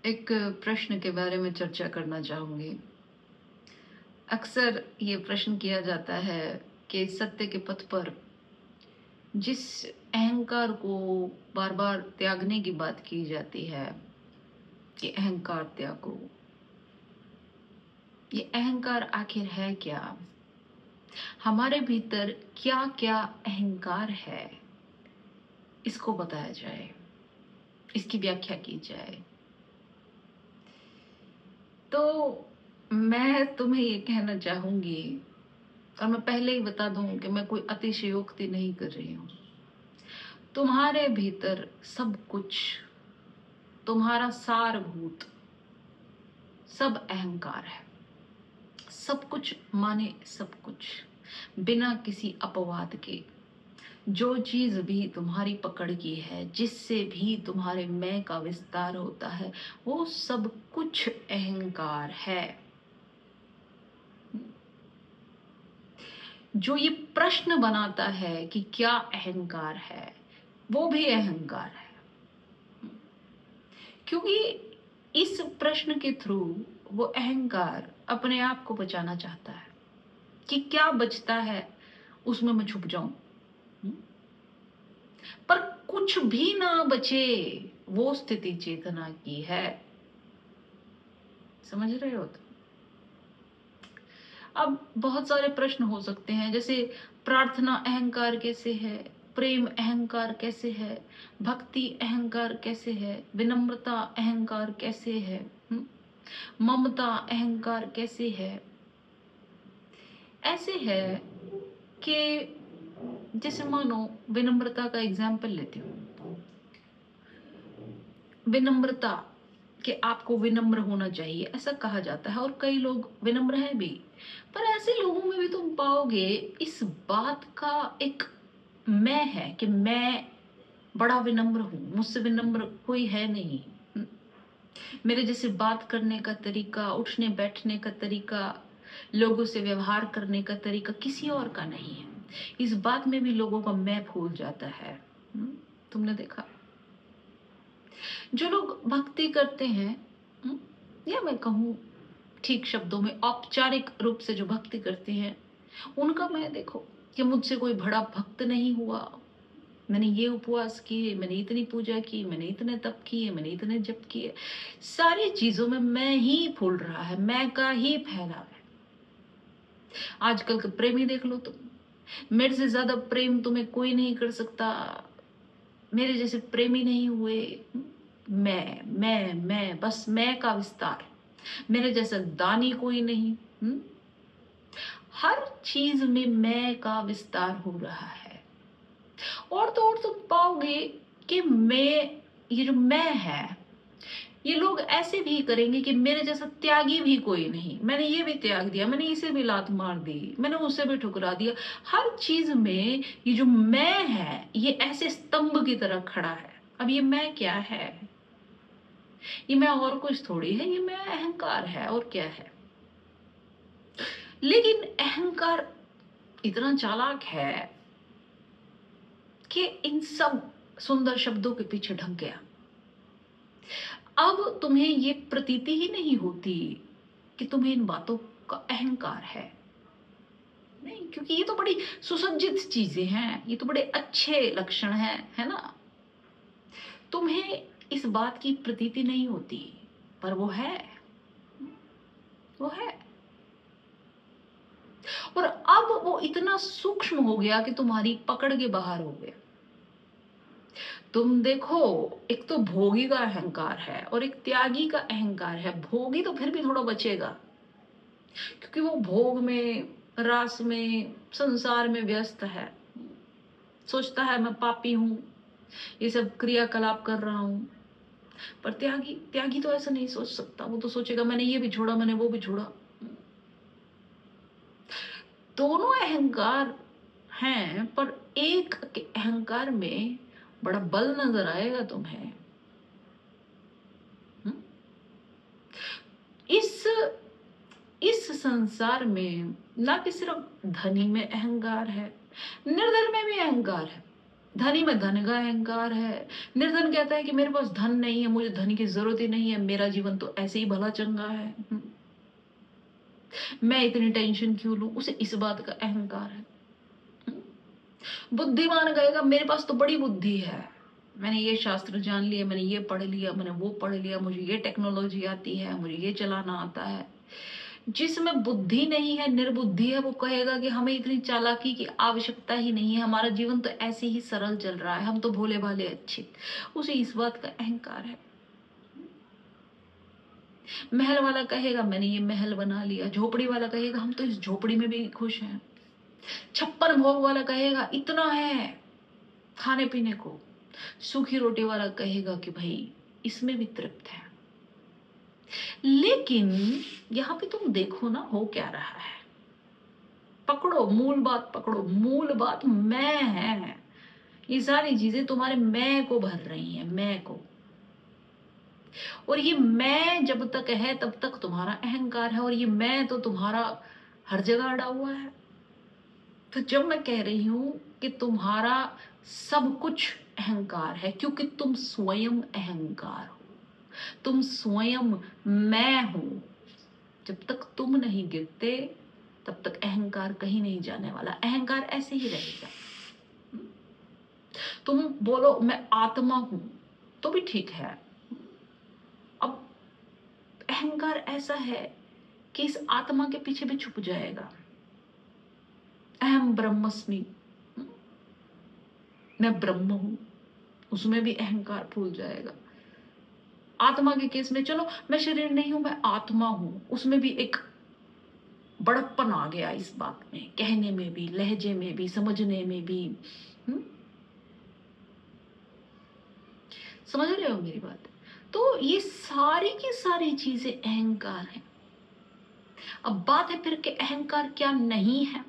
एक प्रश्न के बारे में चर्चा करना चाहूंगी। अक्सर ये प्रश्न किया जाता है कि सत्य के पथ पर जिस अहंकार को बार बार त्यागने की बात की जाती है, कि अहंकार त्यागो, ये अहंकार आखिर है क्या? हमारे भीतर क्या क्या अहंकार है, इसको बताया जाए, इसकी व्याख्या की जाए। तो मैं तुम्हें ये कहना चाहूंगी, और मैं पहले ही बता दूं कि मैं कोई अतिशयोक्ति नहीं कर रही हूं। तुम्हारे भीतर सब कुछ, तुम्हारा सारभूत सब अहंकार है। सब कुछ माने सब कुछ, बिना किसी अपवाद के। जो चीज भी तुम्हारी पकड़ की है, जिससे भी तुम्हारे मैं का विस्तार होता है, वो सब कुछ अहंकार है। जो ये प्रश्न बनाता है कि क्या अहंकार है, वो भी अहंकार है। क्योंकि इस प्रश्न के थ्रू वो अहंकार अपने आप को बचाना चाहता है कि क्या बचता है उसमें मैं छुप जाऊं। पर कुछ भी ना बचे, वो स्थिति चेतना की है। समझ रहे हो? तो अब बहुत सारे प्रश्न हो सकते हैं, जैसे प्रार्थना अहंकार कैसे है, प्रेम अहंकार कैसे है, भक्ति अहंकार कैसे है, विनम्रता अहंकार कैसे है, ममता अहंकार कैसे है। ऐसे है कि जैसे मानो विनम्रता का एग्जाम्पल लेती हूँ। विनम्रता कि आपको विनम्र होना चाहिए, ऐसा कहा जाता है, और कई लोग विनम्र हैं भी। पर ऐसे लोगों में भी तुम पाओगे इस बात का एक मैं है कि मैं बड़ा विनम्र हूं, मुझसे विनम्र कोई है नहीं। मेरे जैसे बात करने का तरीका, उठने बैठने का तरीका, लोगों से व्यवहार करने का तरीका किसी और का नहीं है। इस बात में भी लोगों का मैं फूल जाता है। तुमने देखा, जो लोग भक्ति करते हैं, या मैं कहूँ ठीक शब्दों में औपचारिक रूप से जो भक्ति करते हैं, उनका मैं देखो कि मुझसे कोई बड़ा भक्त नहीं हुआ। मैंने ये उपवास किए, मैंने इतनी पूजा की, मैंने इतने तप किए, मैंने इतने जप किए। सारी चीजों में मैं ही फूल रहा है, मैं का ही फैला है। आजकल के प्रेमी देख लो तुम, मेरे से ज्यादा प्रेम तुम्हें कोई नहीं कर सकता, मेरे जैसे प्रेमी नहीं हुए। मैं बस मैं का विस्तार, मेरे जैसा दानी कोई नहीं। हर चीज में मैं का विस्तार हो रहा है। और तो और तुम पाओगे कि मैं, ये जो मैं है, ये लोग ऐसे भी करेंगे कि मेरे जैसा त्यागी भी कोई नहीं, मैंने ये भी त्याग दिया, मैंने इसे भी लात मार दी, मैंने उसे भी ठुकरा दिया। हर चीज में ये जो मैं है, ये ऐसे स्तंभ की तरह खड़ा है। अब ये मैं क्या है? ये मैं और कुछ थोड़ी है, ये मैं अहंकार है, और क्या है। लेकिन अहंकार इतना चालाक है कि इन सब सुंदर शब्दों के पीछे ढक गया। अब तुम्हें ये प्रतीति ही नहीं होती कि तुम्हें इन बातों का अहंकार है। नहीं, क्योंकि ये तो बड़ी सुसज्जित चीजें हैं, ये तो बड़े अच्छे लक्षण हैं, है ना। तुम्हें इस बात की प्रतीति नहीं होती, पर वो है, वो है। और अब वो इतना सूक्ष्म हो गया कि तुम्हारी पकड़ के बाहर हो गया। तुम देखो, एक तो भोगी का अहंकार है और एक त्यागी का अहंकार है। भोगी तो फिर भी थोड़ा बचेगा, क्योंकि वो भोग में, रास में, संसार में व्यस्त है, सोचता है मैं पापी हूं, ये सब क्रियाकलाप कर रहा हूं। पर त्यागी, त्यागी तो ऐसा नहीं सोच सकता। वो तो सोचेगा मैंने ये भी छोड़ा, मैंने वो भी छोड़ा। दोनों अहंकार हैं, पर एक के अहंकार में बड़ा बल नजर आएगा तुम्हें। इस संसार में ना कि सिर्फ धनी में अहंकार है, निर्धन में भी अहंकार है। धनी में धन का अहंकार है। निर्धन कहता है कि मेरे पास धन नहीं है, मुझे धन की जरूरत ही नहीं है, मेरा जीवन तो ऐसे ही भला चंगा है। मैं इतनी टेंशन क्यों लूं, उसे इस बात का अहंकार है। बुद्धिमान कहेगा मेरे पास तो बड़ी बुद्धि है, मैंने ये शास्त्र जान लिया, मैंने ये पढ़ लिया, मैंने वो पढ़ लिया, मुझे ये टेक्नोलॉजी आती है, मुझे ये चलाना आता है। जिसमें बुद्धि नहीं है, निर्बुद्धि है, वो कहेगा कि हमें इतनी चालाकी की आवश्यकता ही नहीं है, हमारा जीवन तो ऐसे ही सरल चल रहा है, हम तो भोले भाले अच्छे। उसे इस बात का अहंकार है। महल वाला कहेगा मैंने ये महल बना लिया, झोपड़ी वाला कहेगा हम तो इस झोपड़ी में भी खुश हैं, 56 भोग वाला कहेगा इतना है खाने पीने को, सूखी रोटी वाला कहेगा कि भाई इसमें भी तृप्त है। लेकिन यहां पे तुम देखो ना हो क्या रहा है। पकड़ो मूल बात, पकड़ो मूल बात मैं है। ये सारी चीजें तुम्हारे मैं को भर रही हैं, मैं को। और ये मैं जब तक है तब तक तुम्हारा अहंकार है, और ये मैं तो तुम्हारा हर जगह अड़ा हुआ है। तो जब मैं कह रही हूं कि तुम्हारा सब कुछ अहंकार है, क्योंकि तुम स्वयं अहंकार हो, तुम स्वयं मैं हो। जब तक तुम नहीं गिरते तब तक अहंकार कहीं नहीं जाने वाला, अहंकार ऐसे ही रहेगा। तुम बोलो मैं आत्मा हूं तो भी ठीक है। अब अहंकार ऐसा है कि इस आत्मा के पीछे भी छुप जाएगा। अहम ब्रह्मस्मि, मैं ब्रह्म हूं, उसमें भी अहंकार भूल जाएगा। आत्मा के केस में चलो मैं शरीर नहीं हूं, मैं आत्मा हूं, उसमें भी एक बड़प्पन आ गया इस बात में, कहने में भी, लहजे में भी, समझने में भी। समझ रहे हो मेरी बात? तो ये सारी की सारी चीजें अहंकार है। अब बात है फिर कि अहंकार क्या नहीं है।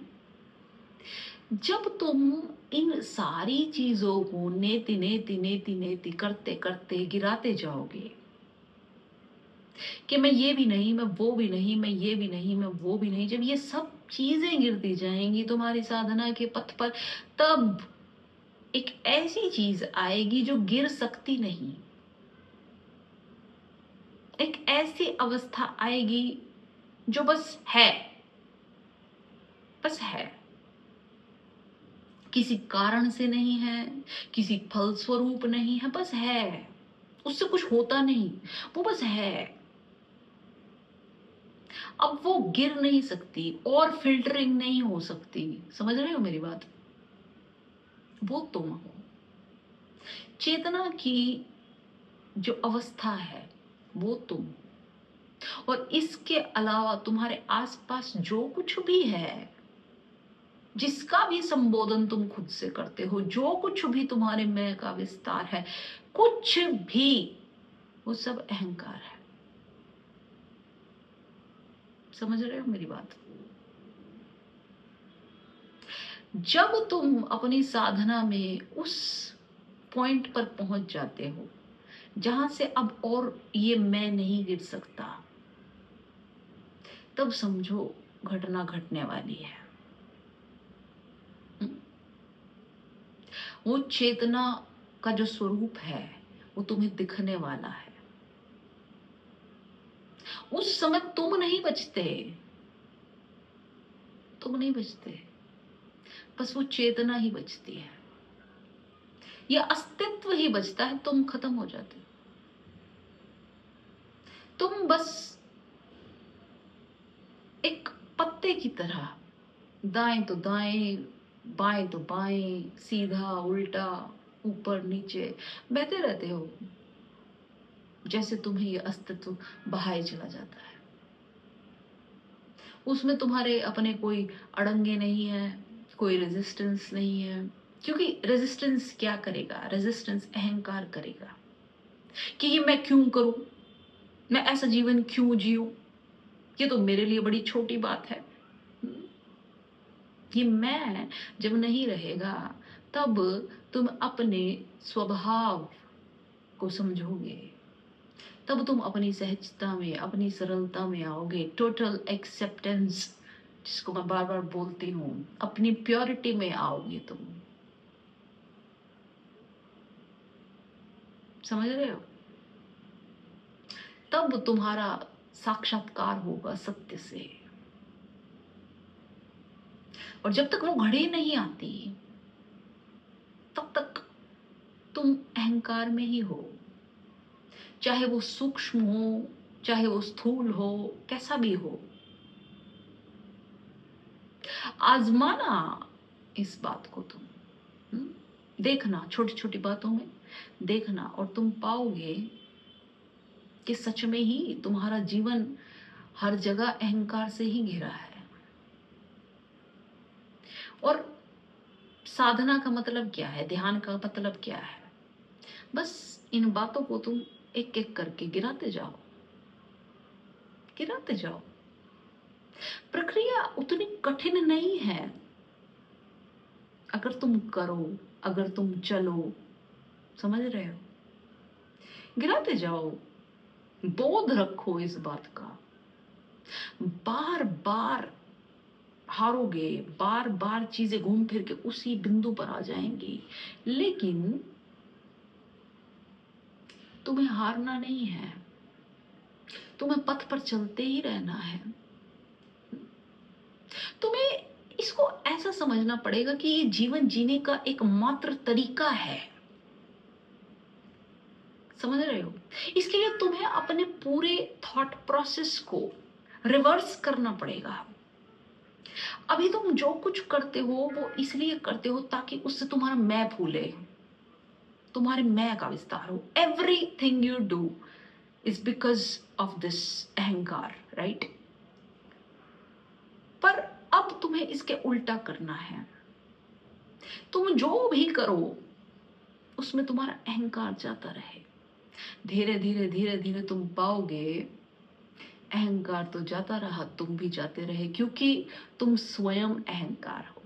जब तुम इन सारी चीजों को नेति नेति नेति नेति करते करते गिराते जाओगे कि मैं ये भी नहीं, मैं वो भी नहीं, मैं ये भी नहीं, मैं वो भी नहीं, जब ये सब चीजें गिरती जाएंगी तुम्हारी साधना के पथ पर, तब एक ऐसी चीज आएगी जो गिर सकती नहीं। एक ऐसी अवस्था आएगी जो बस है, बस है, किसी कारण से नहीं है, किसी फल स्वरूप नहीं है, बस है। उससे कुछ होता नहीं, वो बस है। अब वो गिर नहीं सकती और फिल्टरिंग नहीं हो सकती। समझ रहे हो मेरी बात? वो तुम हो। चेतना की जो अवस्था है वो तुम, और इसके अलावा तुम्हारे आसपास जो कुछ भी है, जिसका भी संबोधन तुम खुद से करते हो, जो कुछ भी तुम्हारे मैं का विस्तार है, कुछ भी, वो सब अहंकार है। समझ रहे हो मेरी बात? जब तुम अपनी साधना में उस पॉइंट पर पहुंच जाते हो जहां से अब और ये मैं नहीं गिर सकता, तब समझो घटना घटने वाली है। वो चेतना का जो स्वरूप है वो तुम्हें दिखने वाला है। उस समय तुम नहीं बचते, तुम नहीं बचते, बस वो चेतना ही बचती है, ये अस्तित्व ही बचता है, तुम खत्म हो जाते हो। तुम बस एक पत्ते की तरह दाएं तो दाएं, बाएं तो बाएं, सीधा उल्टा, ऊपर नीचे बहते रहते हो, जैसे तुम्हें ये अस्तित्व बहाए चला जाता है। उसमें तुम्हारे अपने कोई अड़ंगे नहीं है, कोई रेजिस्टेंस नहीं है, क्योंकि रेजिस्टेंस क्या करेगा? रेजिस्टेंस अहंकार करेगा कि ये मैं क्यों करूं, मैं ऐसा जीवन क्यों जीऊं, ये तो मेरे लिए बड़ी छोटी बात है। ये मैं जब नहीं रहेगा तब तुम अपने स्वभाव को समझोगे, तब तुम अपनी सहजता में, अपनी सरलता में आओगे। टोटल एक्सेप्टेंस, जिसको मैं बार बार बोलती हूँ, अपनी प्योरिटी में आओगे तुम। समझ रहे हो? तब तुम्हारा साक्षात्कार होगा सत्य से। और जब तक वो घड़ी नहीं आती तब तक तुम अहंकार में ही हो, चाहे वो सूक्ष्म हो, चाहे वो स्थूल हो, कैसा भी हो। आजमाना इस बात को तुम, देखना, छोटी छोटी बातों में देखना, और तुम पाओगे कि सच में ही तुम्हारा जीवन हर जगह अहंकार से ही घिरा है। और साधना का मतलब क्या है, ध्यान का मतलब क्या है? बस इन बातों को तुम एक एक करके गिराते जाओ, गिराते जाओ। प्रक्रिया उतनी कठिन नहीं है अगर तुम करो, अगर तुम चलो। समझ रहे हो? गिराते जाओ, बोध रखो इस बात का। बार बार हारोगे, बार बार चीजें घूम फिर के उसी बिंदु पर आ जाएंगी, लेकिन तुम्हें हारना नहीं है, तुम्हें पथ पर चलते ही रहना है। तुम्हें इसको ऐसा समझना पड़ेगा कि ये जीवन जीने का एक मात्र तरीका है। समझ रहे हो? इसके लिए तुम्हें अपने पूरे थॉट प्रोसेस को रिवर्स करना पड़ेगा। अभी तुम जो कुछ करते हो वो इसलिए करते हो ताकि उससे तुम्हारा मैं फूले, तुम्हारे मैं का विस्तार हो। Everything you do is because of this अहंकार, राइट? पर अब तुम्हें इसके उल्टा करना है। तुम जो भी करो उसमें तुम्हारा अहंकार जाता रहे। धीरे धीरे धीरे धीरे तुम पाओगे अहंकार तो जाता रहा, तुम भी जाते रहे, क्योंकि तुम स्वयं अहंकार हो।